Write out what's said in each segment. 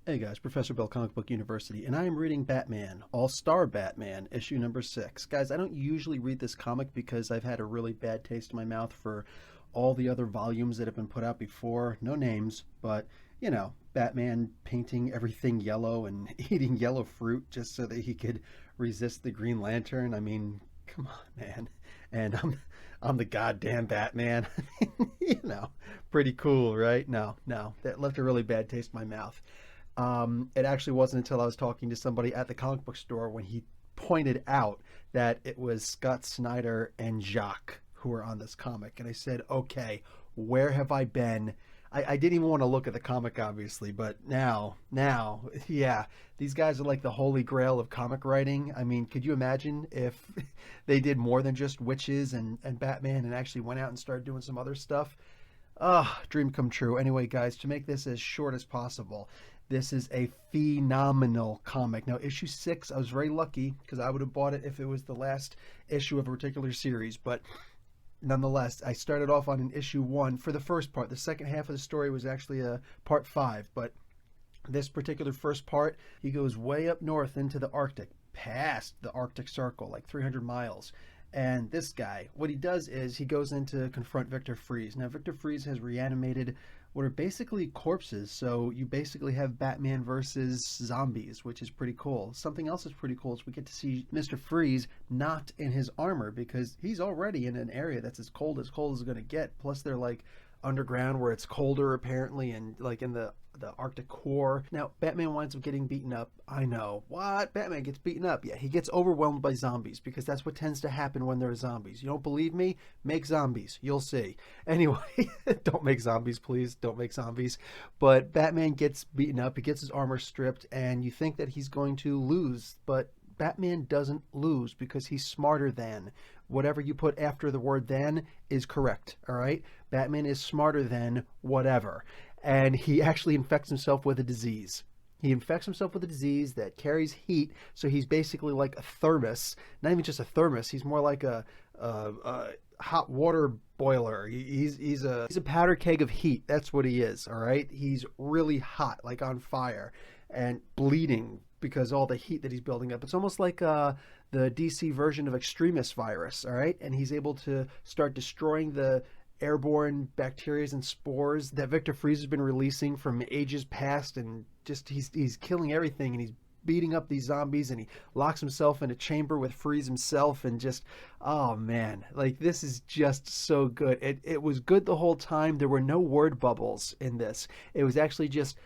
Hey guys, Professor Bill, Comic Book University, and I am reading Batman, All-Star Batman, issue number 6. Guys, I don't usually read this comic because I've had a really bad taste in my mouth for all the other volumes that have been put out before. No names, but, Batman painting everything yellow and eating yellow fruit just so that he could resist the Green Lantern. I mean, come on, man. And I'm the goddamn Batman. Pretty cool, right? No, that left a really bad taste in my mouth. It actually wasn't until I was talking to somebody at the comic book store when he pointed out that it was Scott Snyder and Jacques who were on this comic. And I said, okay, where have I been? I didn't even want to look at the comic, obviously, but now, yeah, these guys are like the holy grail of comic writing. I mean, could you imagine if they did more than just witches and Batman and actually went out and started doing some other stuff? Ah, dream come true. Anyway, guys, to make this as short as possible, this is a phenomenal comic. Now, issue 6, I was very lucky because I would have bought it if it was the last issue of a particular series, but nonetheless, I started off on an issue 1 for the first part. The second half of the story was actually a part 5, but this particular first part, he goes way up north into the Arctic, past the Arctic Circle, like 300 miles. And this guy, what he does is he goes in to confront Victor Freeze. Now, Victor Freeze has reanimated what are basically corpses, so you basically have Batman versus zombies, which is pretty cool. Something else is pretty cool is we get to see Mr. Freeze not in his armor because he's already in an area that's as cold as it's going to get. Plus, they're like underground where it's colder apparently, and like in the Arctic core. Now, Batman winds up getting beaten up. I know. What? Batman gets beaten up. Yeah, he gets overwhelmed by zombies because that's what tends to happen when there are zombies. You don't believe me? Make zombies. You'll see. Anyway, don't make zombies, please. Don't make zombies. But Batman gets beaten up. He gets his armor stripped, and you think that he's going to lose, but Batman doesn't lose because he's smarter than. Whatever you put after the word than is correct, all right? Batman is smarter than whatever. And he actually infects himself with a disease. He infects himself with a disease that carries heat, so he's basically like a thermos. Not even just a thermos, he's more like a hot water boiler. He's a powder keg of heat. That's what he is, all right? He's really hot, like on fire, and bleeding because all the heat that he's building up. It's almost like the DC version of Extremis virus, all right? And he's able to start destroying the airborne bacteria and spores that Victor Freeze has been releasing from ages past, and just he's killing everything, and he's beating up these zombies, and he locks himself in a chamber with Freeze himself, and just, oh man, like this is just so good. It was good the whole time. There were no word bubbles in this. It was actually just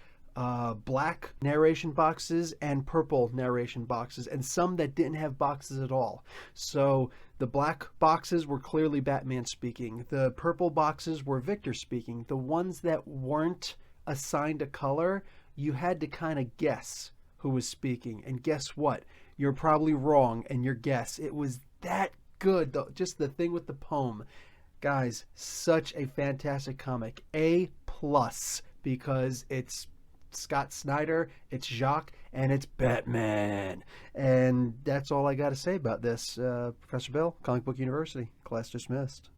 black narration boxes and purple narration boxes, and some that didn't have boxes at all. So the black boxes were clearly Batman speaking. The purple boxes were Victor speaking. The ones that weren't assigned a color, you had to kind of guess who was speaking. And guess what? You're probably wrong in your guess. It was that good, though. Just the thing with the poem. Guys, such a fantastic comic. A plus, because it's Scott Snyder, it's Jacques, and it's Batman. And that's all I got to say about this. Professor Bill, Comic Book University. Class dismissed.